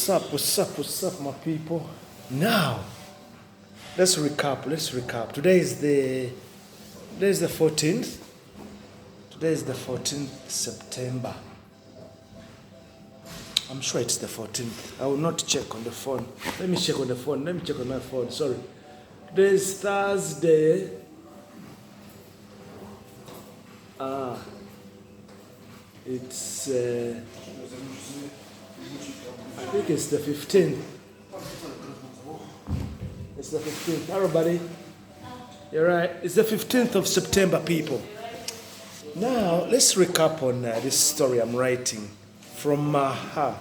What's up, my people? Now, let's recap. Today is the 14th. Today is the 14th September. I'm sure it's the 14th. I will not check on the phone. Let me check on the phone. Let me check on my phone. Sorry. Today is Thursday. It's I think it's the 15th. It's the 15th. Hello, buddy. You're right. It's the 15th of September, people. Now, let's recap on this story I'm writing from Maha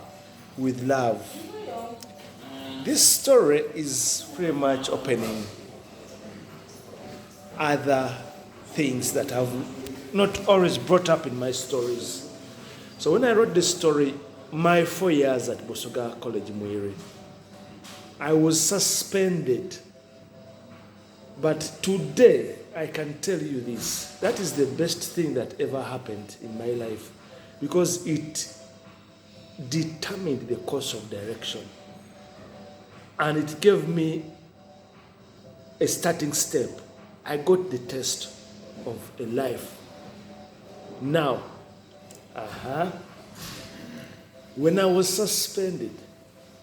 with love. This story is pretty much opening other things that I've not always brought up in my stories. So when I wrote this story, my 4 years at Busoga College Mwiri, I was suspended. But today, I can tell you this. That is the best thing that ever happened in my life, because it determined the course of direction. And it gave me a starting step. I got the test of a life. Now, when I was suspended,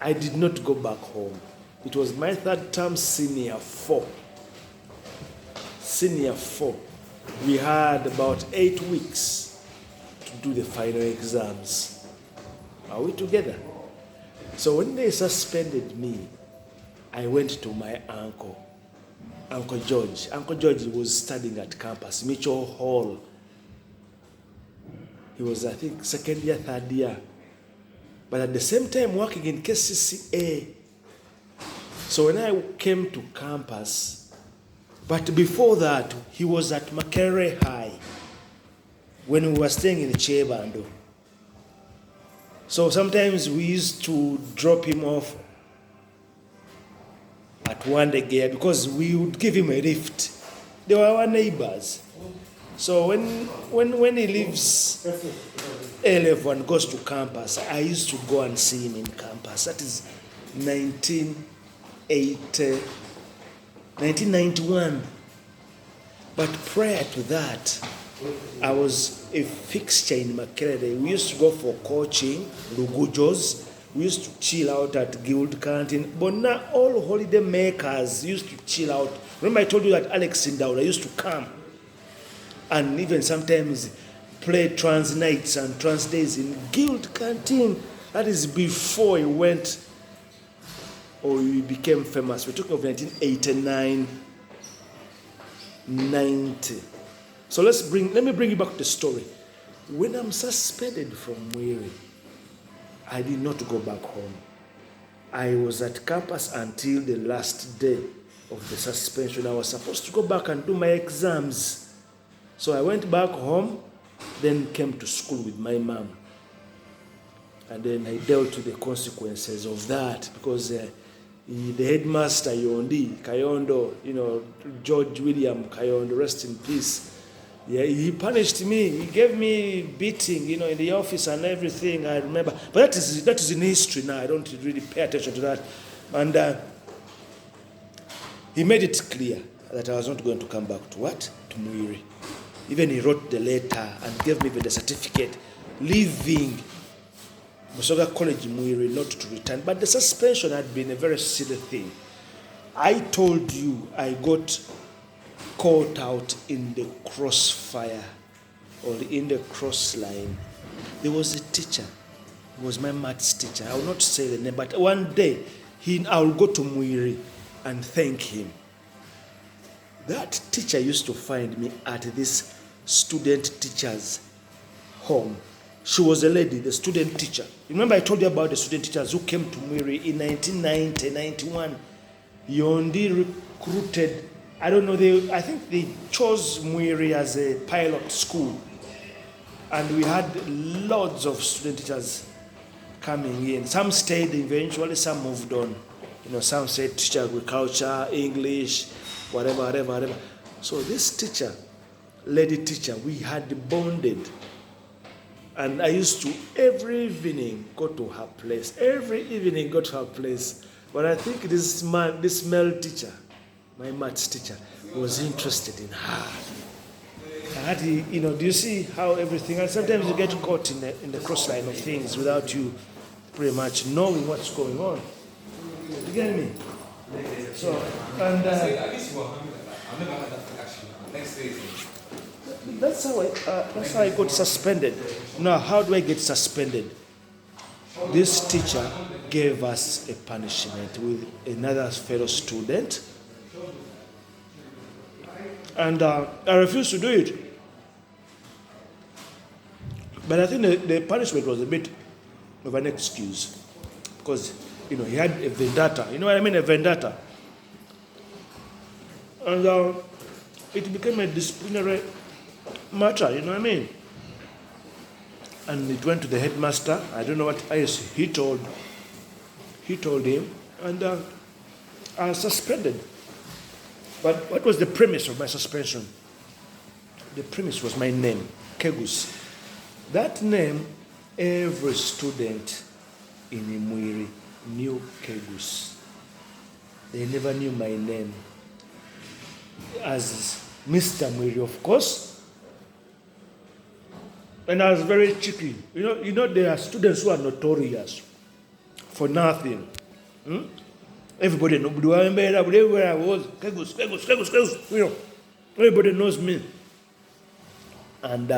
I did not go back home. It was my third term, senior 4. Senior 4. We had about 8 weeks to do the final exams. Are we together? So when they suspended me, I went to my uncle, Uncle George. Uncle George was studying at campus, Mitchell Hall. He was, I think, second year, third year. But at the same time, working in KCCA. So when I came to campus, but before that, he was at Makerere High when we were staying in Chebando. So sometimes we used to drop him off at Wandegea because we would give him a lift. They were our neighbors. So when he leaves A-level and goes to campus, I used to go and see him in campus. That is 1991. But prior to that, I was a fixture in Makerere. We used to go for coaching, Lugujos. We used to chill out at Guild Canteen. But not all holiday makers used to chill out. Remember I told you that Alex Sindaura used to come and even sometimes play trans nights and trans days in Guild Canteen. That is before he went or he became famous. We're talking of 1989, 90. So let me bring you back to the story. When I'm suspended from Mwiri, I did not go back home. I was at campus until the last day of the suspension. I was supposed to go back and do my exams. So I went back home, then came to school with my mom. And then I dealt with the consequences of that because the headmaster, Kayondo, George William Kayondo, rest in peace. Yeah, he punished me. He gave me beating, in the office and everything. I remember, but that is in history now. I don't really pay attention to that. And he made it clear that I was not going to come back to what? To Mwiri. Even he wrote the letter and gave me the certificate, leaving Busoga College Mwiri not to return. But the suspension had been a very silly thing. I told you I got caught out in the crossfire or in the cross line. There was a teacher. He was my maths teacher. I will not say the name, but one day I will go to Mwiri and thank him. That teacher used to find me at this student teacher's home. She was a lady, the student teacher. Remember I told you about the student teachers who came to Mwiri in 1990, 91. Yondi recruited, I don't know, I think they chose Mwiri as a pilot school. And we had lots of student teachers coming in. Some stayed eventually, some moved on. Some said teacher agriculture, English, whatever. So this teacher, lady teacher, we had bonded And I used to, every evening, go to her place. Every evening, go to her place. But I think this male teacher, my maths teacher, was interested in her. I had to, do you see how everything, and sometimes you get caught in the crossline of things without you pretty much knowing what's going on. You get me? So, and that's how I got suspended. Now, how do I get suspended? This teacher gave us a punishment with another fellow student, and I refused to do it. But I think the punishment was a bit of an excuse, because he had a vendetta. You know what I mean? A vendetta, and it became a disciplinary matter. You know what I mean? And it went to the headmaster. I don't know what else he told him, and I was suspended. But what was the premise of my suspension? The premise was my name, KEGUS. That name, every student in Imwiri knew KEGUS. They never knew my name as Mr. Mwiri, of course. And I was very cheeky. You know, there are students who are notorious for nothing. Everybody knows where I was. KEGUS. Everybody knows me. And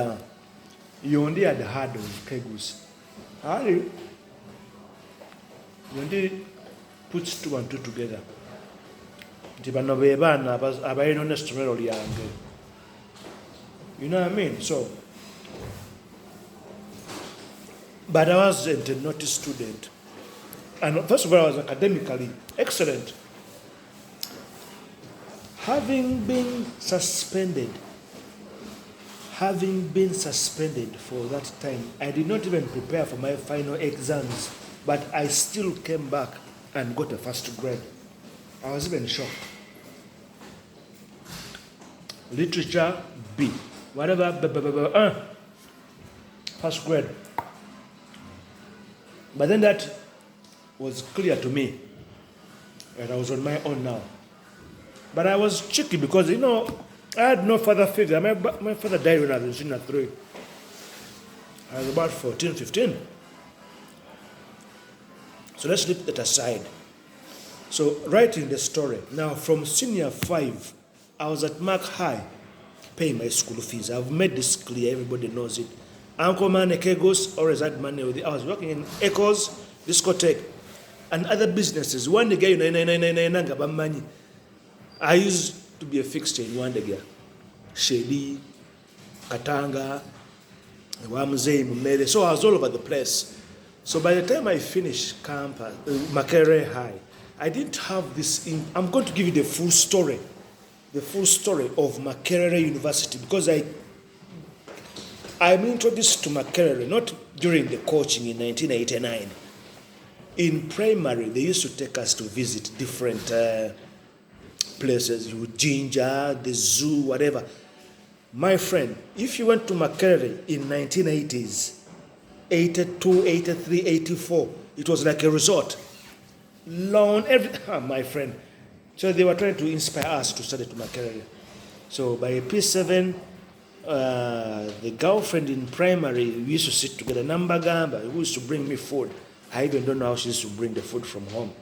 you only had heard of KEGUS. How do you? You only put two and two together. You know what I mean? So, but I wasn't a naughty student. And first of all, I was academically excellent. Having been suspended for that time, I did not even prepare for my final exams, but I still came back and got a first grade. I was even shocked. Literature, B. Whatever, first grade. But then that was clear to me, and I was on my own now. But I was cheeky because, I had no father figure. My father died when I was in senior 3. I was about 14, 15. So let's leave that aside. So writing the story. Now, from senior 5, I was at Mark High, paying my school fees. I've made this clear. Everybody knows it. Uncle Man, KEGUS, always had money with it. I was working in Echoes, discotheque, and other businesses. One day, I used to be a fixture in one day. Shedi, Katanga, Wamzei, Mumele. So I was all over the place. So by the time I finished campus, Makerere High, I didn't have this. I'm going to give you the full story of Makerere University, because I'm introduced to Makerere not during the coaching in 1989. In primary, they used to take us to visit different places, Ginger, the zoo, whatever. My friend, if you went to Makerere in 1980s, 82, 83, 84, it was like a resort. My friend. So they were trying to inspire us to study to Makerere. So by P7, the girlfriend in primary, we used to sit together. Nambagamba, who used to bring me food. I even don't know how she used to bring the food from home.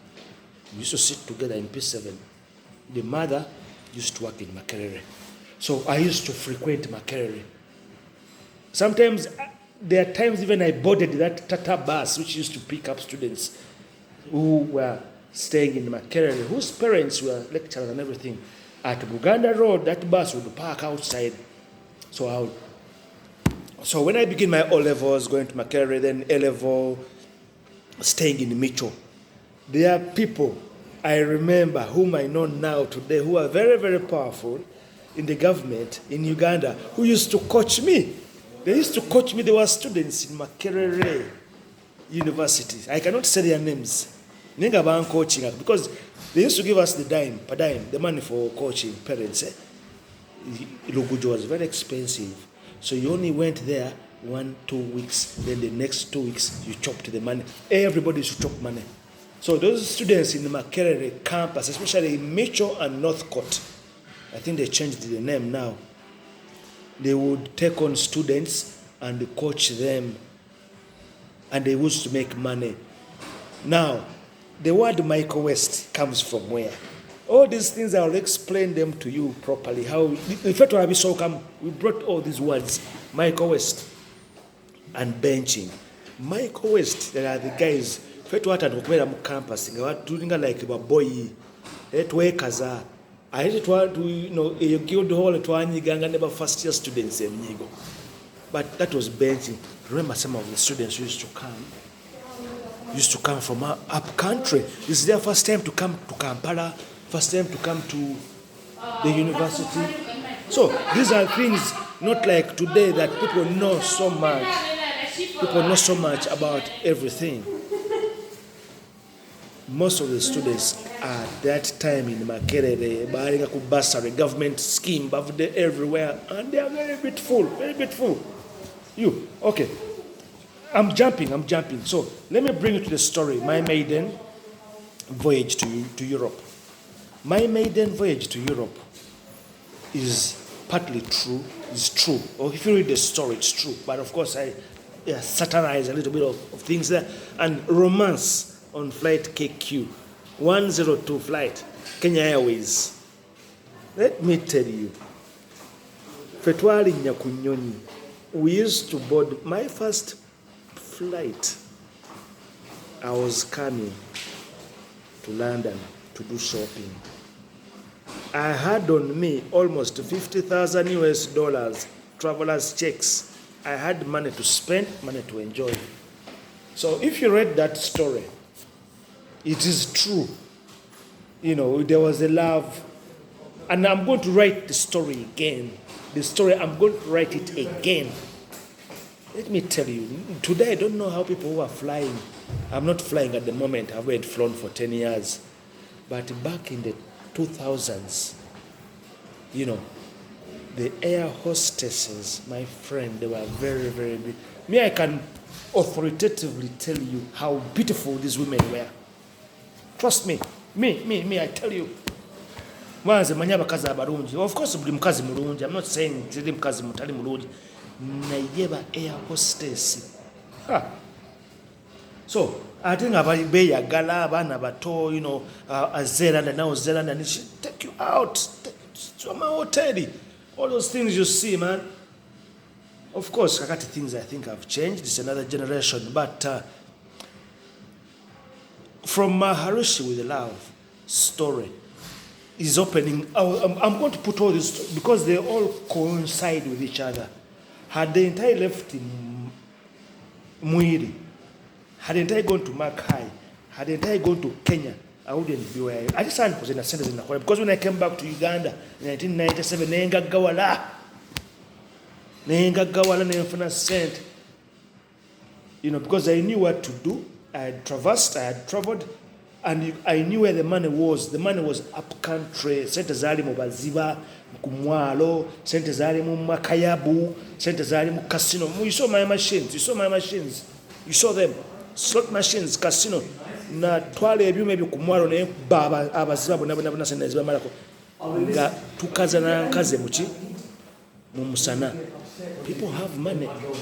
We used to sit together in P7. The mother used to work in Makerere. So I used to frequent Makerere. Sometimes, there are times even I boarded that Tata bus, which used to pick up students who were staying in Makerere, whose parents were lecturers and everything. At Buganda Road, that bus would park outside. So when I began my O-levels, going to Makerere, then A-level, staying in Micho, there are people I remember whom I know now today who are very, very powerful in the government in Uganda who used to coach me. They used to coach me. There were students in Makerere University. I cannot say their names. Coaching because they used to give us the money for coaching parents. Lugujo was very expensive. So you only went there 1-2 weeks, then the next 2 weeks you chopped the money. Everybody should chop money. So those students in the Makerere campus, especially in Mitchell and Northcote, I think they changed the name now, they would take on students and coach them, and they used to make money. Now, the word Michael West comes from where? All these things, I'll explain them to you properly. How, in fact, we brought all these words, Michael West and benching. Michael West, there are the guys, fettu watandikubera mu campus nga tulinga like baboyi twekaza ate eyo guild hall twanyiganga ne ba first year students emnyigo, but that was benching. Remember, some of the students used to come from up country. This is their first time to come to Kampala, first time to come to the university. So these are things not like today that people know so much. People know so much about everything. Most of the students at that time in Makerere, buying a bursary, government scheme, birthday everywhere, and they are very beautiful, very beautiful. You, okay. I'm jumping. So let me bring you to the story. My maiden voyage to Europe. My maiden voyage to Europe is partly true. It's true. Or if you read the story, it's true. But of course, I satirize a little bit of things there. And romance on flight KQ 102 flight, Kenya Airways. Let me tell you, Fetwali Nyakunyoni, we used to board my first flight. I was coming to London to do shopping. I had on me almost 50,000 US dollars, travelers' checks. I had money to spend, money to enjoy. So if you read that story, it is true. You know, there was a love. And I'm going to write the story again. The story, I'm going to write it again. Let me tell you, today I don't know how people who are flying. I'm not flying at the moment. I haven't flown for 10 years. But back in the 2000s, you know, the air hostesses, my friend, they were very, very beautiful. Me, I can authoritatively tell you how beautiful these women were. Trust me. Me, I tell you. Of course, mukazi mulungi. I'm not saying zili mukazi mutali mulungi. Nayeba air hostess. So, I think about Beya Gala, Banabato, you know, Zelanda, now Zelanda, and she take you out to my hotel. All those things you see, man. Of course, Kakati things I think have changed. It's another generation. But from Maharishi with the love story is opening. I'm going to put all this because they all coincide with each other. Had the entire left in Muiri, had the entire gone to Mark High, had the entire gone to Kenya, I wouldn't be where I just was in a sentence in the because when I came back to Uganda in 1997, Nenga Gawala sent, you know, because I knew what to do. I had traveled, and I knew where the money was. The money was up country. Sente zali mu Baziba, Kumwalo, sente zali mu Makayabu, sente zali mu casino. You saw my machines. You saw them. Slot machines, casino. Na twale ebyuma ebyo kumwalo ne baba abaziba bonna sente zibamalako. Nga tukaza na nkaze muki mu musana. People have money. You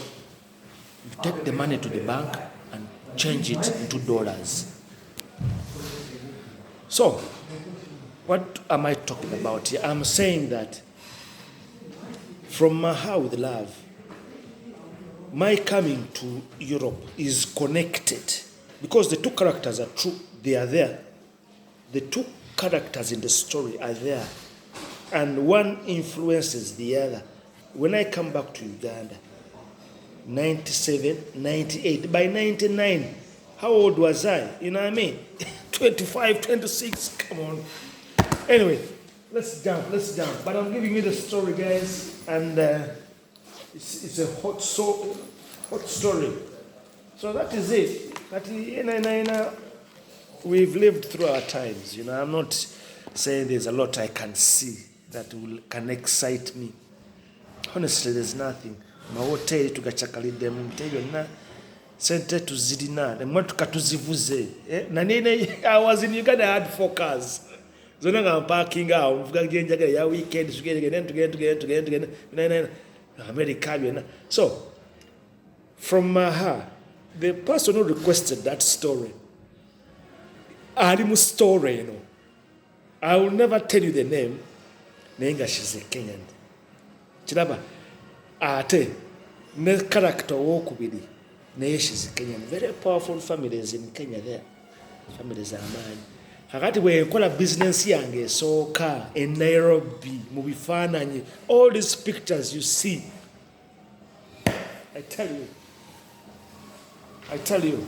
take the money to the bank and change it into dollars. So, what am I talking about here? I'm saying that from Maha with love, my coming to Europe is connected because the two characters are true. They are there. The two characters in the story are there. And one influences the other. When I come back to Uganda, 97, 98, by 99, how old was I? You know what I mean? 25, 26, come on. Anyway, let's jump. But I'm giving you the story, guys, and it's a hot story. So that is it. But we've lived through our times. You know, I'm not saying there's a lot I can see that can excite me. Honestly, there's nothing. amahoteri tugacakalidde mu bite byonna sente tuzirina emmotoka tuzivuze I was in Uganda, I had 4 cars zonna nga mpakinga awo nvuga gyenjagala ya weekend tugende America byonna. So from her, the person who requested that story ali mu story, I will never tell you the name, naye nga she's a Kenyan. Kiraba ate ne character wokubiri naye she's a Kenyan. Very powerful families in Kenya there, families amaanyi. Kakati bwe nkola business yange esooka in Nairobi mu bifaananyi, all these pictures you see, I tell you.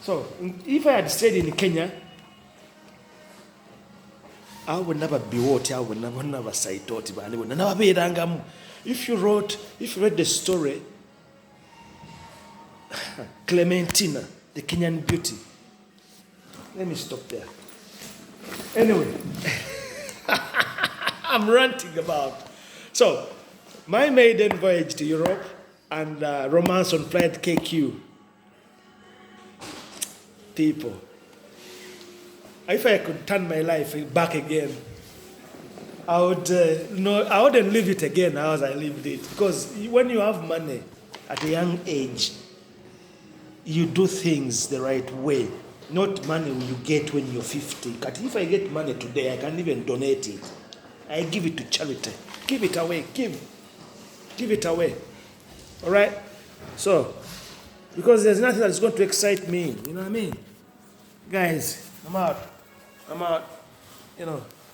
So if I had stayed in Kenya, I would never be what I would never say toti bani would never be rangamu. If you read the story, Clementina, the Kenyan beauty. Let me stop there. Anyway, I'm ranting about. So, my maiden voyage to Europe and romance on flight KQ. People, if I could turn my life back again, I would I wouldn't live it again as I lived it. Because when you have money at a young age, you do things the right way. Not money you get when you're 50. But if I get money today, I can't even donate it. I give it to charity. Give it away. Give it away. All right? So, because there's nothing that's going to excite me. You know what I mean? Guys, I'm out. You know.